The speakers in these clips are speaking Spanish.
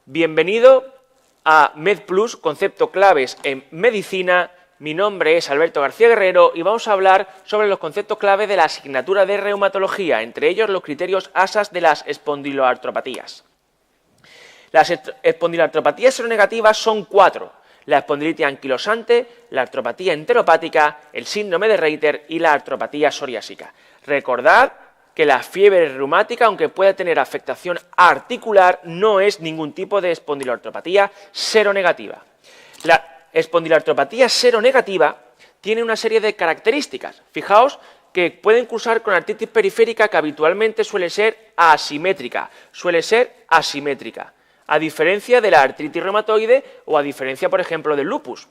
Bienvenido a MedPlus, conceptos claves en medicina. Mi nombre es Alberto García Guerrero y vamos a hablar sobre los conceptos clave de la asignatura de reumatología, entre ellos los criterios ASAS de las espondiloartropatías. Las espondiloartropatías seronegativas son 4: la espondilitis anquilosante, la artropatía enteropática, el síndrome de Reiter y la artropatía psoriásica. Recordad que la fiebre reumática, aunque pueda tener afectación articular, no es ningún tipo de espondiloartropatía seronegativa. La espondiloartropatía seronegativa tiene una serie de características. Fijaos que pueden cursar con artritis periférica que habitualmente suele ser asimétrica, a diferencia de la artritis reumatoide o a diferencia, por ejemplo, del lupus.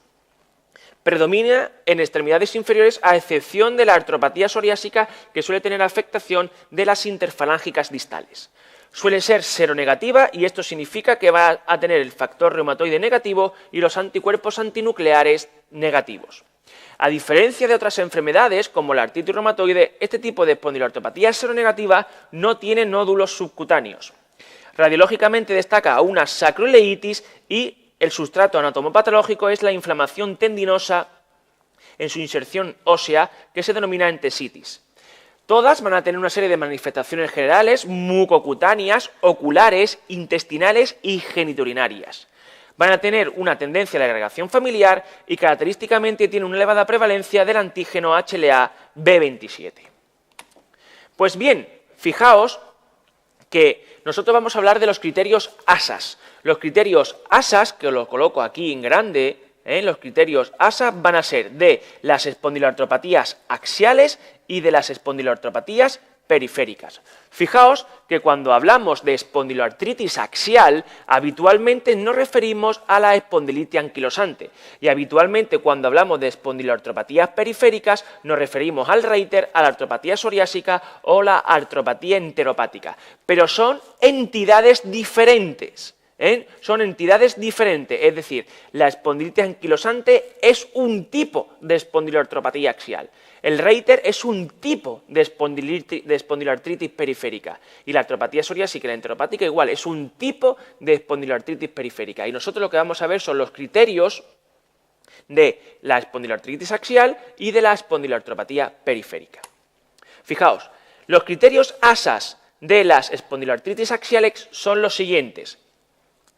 Predomina en extremidades inferiores a excepción de la artropatía psoriásica, que suele tener afectación de las interfalángicas distales. Suele ser seronegativa y esto significa que va a tener el factor reumatoide negativo y los anticuerpos antinucleares negativos. A diferencia de otras enfermedades como la artritis reumatoide, este tipo de espondiloartropatía seronegativa no tiene nódulos subcutáneos. Radiológicamente destaca una sacroileitis y el sustrato anatomopatológico es la inflamación tendinosa en su inserción ósea, que se denomina entesitis. Todas van a tener una serie de manifestaciones generales, mucocutáneas, oculares, intestinales y genitourinarias. Van a tener una tendencia a la agregación familiar y característicamente tienen una elevada prevalencia del antígeno HLA-B27. Pues bien, fijaos que nosotros vamos a hablar de los criterios ASAS. Los criterios ASAS, que os los coloco aquí en grande, los criterios ASAS van a ser de las espondiloartropatías axiales y de las espondiloartropatías periféricas. Fijaos que cuando hablamos de espondiloartritis axial, habitualmente nos referimos a la espondilitis anquilosante y habitualmente cuando hablamos de espondiloartropatías periféricas nos referimos al Reiter, a la artropatía psoriásica o la artropatía enteropática. Pero son entidades diferentes. Son entidades diferentes, es decir, la espondilitis anquilosante es un tipo de espondiloartropatía axial. El Reiter es un tipo de espondiloartritis periférica y la artropatía psoriásica y la enteropática igual, es un tipo de espondiloartritis periférica. Y nosotros lo que vamos a ver son los criterios de la espondiloartritis axial y de la espondiloartropatía periférica. Fijaos, los criterios ASAS de las espondiloartritis axiales son los siguientes.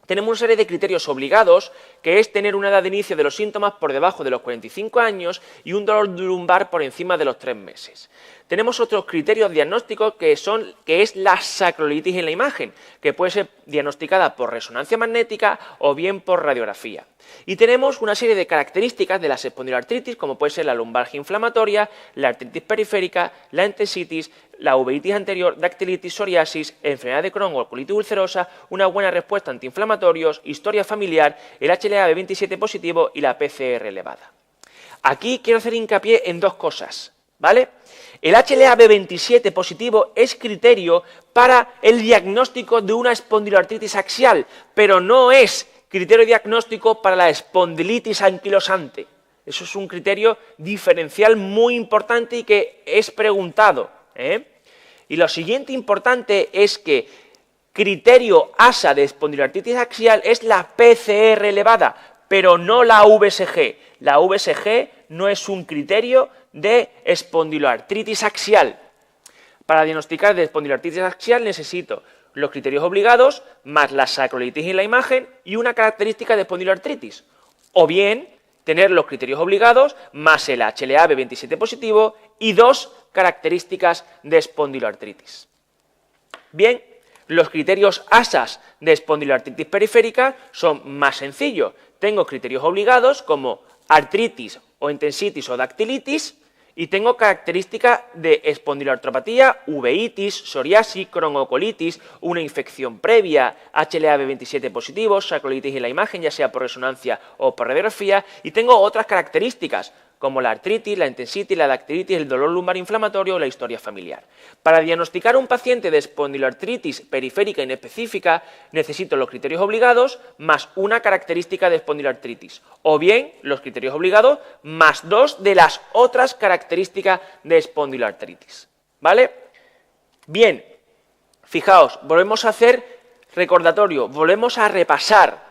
Tenemos una serie de criterios obligados, que es tener una edad de inicio de los síntomas por debajo de los 45 años y un dolor lumbar por encima de los 3 meses. Tenemos otros criterios diagnósticos que es la sacroileitis en la imagen, que puede ser diagnosticada por resonancia magnética o bien por radiografía. Y tenemos una serie de características de las espondiloartritis, como puede ser la lumbalgia inflamatoria, la artritis periférica, la entesitis, la uveitis anterior, dactilitis, psoriasis, enfermedad de Crohn o colitis ulcerosa, una buena respuesta a antiinflamatorios, historia familiar, el HLA-B27 positivo y la PCR elevada. Aquí quiero hacer hincapié en dos cosas, ¿vale? El HLA-B27 positivo es criterio para el diagnóstico de una espondiloartritis axial, pero no es criterio diagnóstico para la espondilitis anquilosante. Eso es un criterio diferencial muy importante y que es preguntado. Y lo siguiente importante es que criterio ASA de espondiloartritis axial es la PCR elevada, pero no la VSG. La VSG no es un criterio de espondiloartritis axial. Para diagnosticar de espondiloartritis axial necesito los criterios obligados, más la sacroileitis en la imagen y una característica de espondiloartritis. O bien tener los criterios obligados, más el HLA-B27 positivo y 2 características de espondiloartritis. Bien, los criterios ASAS de espondiloartritis periférica son más sencillos. Tengo criterios obligados como artritis o entesitis o dactilitis y tengo características de espondiloartropatía, uveitis, psoriasis, Crohn o colitis, una infección previa, HLA-B27 positivo, sacroileitis en la imagen, ya sea por resonancia o por radiografía, y tengo otras características como la artritis, la entesitis, la dactilitis, el dolor lumbar inflamatorio o la historia familiar. Para diagnosticar a un paciente de espondiloartritis periférica inespecífica, necesito los criterios obligados más una característica de espondiloartritis, o bien los criterios obligados más 2 de las otras características de espondiloartritis. ¿Vale? Bien, fijaos, volvemos a hacer Recordatorio, volvemos a repasar.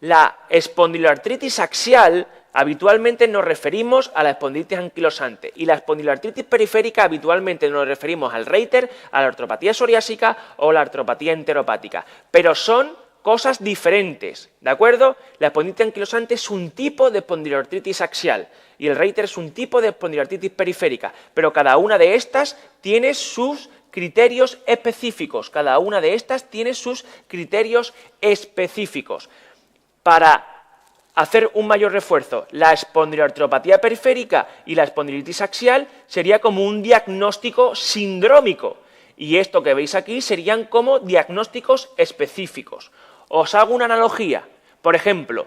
La espondiloartritis axial, habitualmente nos referimos a la espondilitis anquilosante, y la espondiloartritis periférica habitualmente nos referimos al Reiter, a la artropatía psoriásica o la artropatía enteropática, pero son cosas diferentes, ¿de acuerdo? La espondilitis anquilosante es un tipo de espondiloartritis axial y el Reiter es un tipo de espondiloartritis periférica, pero cada una de estas tiene sus criterios específicos, cada una de estas tiene sus criterios específicos. Para hacer un mayor refuerzo, la espondiloartropatía periférica y la espondilitis axial sería como un diagnóstico sindrómico, y esto que veis aquí serían como diagnósticos específicos. Os hago una analogía. Por ejemplo,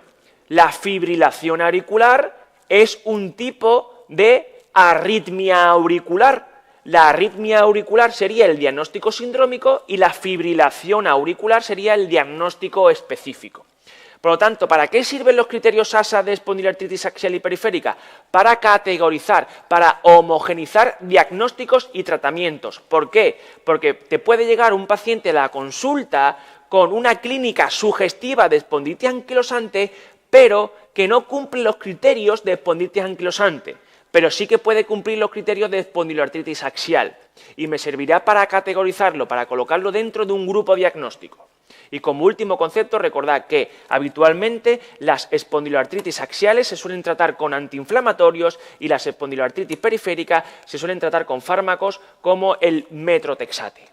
la fibrilación auricular es un tipo de arritmia auricular. La arritmia auricular sería el diagnóstico sindrómico y la fibrilación auricular sería el diagnóstico específico. Por lo tanto, ¿para qué sirven los criterios ASA de espondiloartritis axial y periférica? Para categorizar, para homogenizar diagnósticos y tratamientos. ¿Por qué? Porque te puede llegar un paciente a la consulta con una clínica sugestiva de espondilitis anquilosante, pero que no cumple los criterios de espondilitis anquilosante, pero sí que puede cumplir los criterios de espondiloartritis axial. Y me servirá para categorizarlo, para colocarlo dentro de un grupo diagnóstico. Y como último concepto, recordad que habitualmente las espondiloartritis axiales se suelen tratar con antiinflamatorios y las espondiloartritis periféricas se suelen tratar con fármacos como el metrotexate.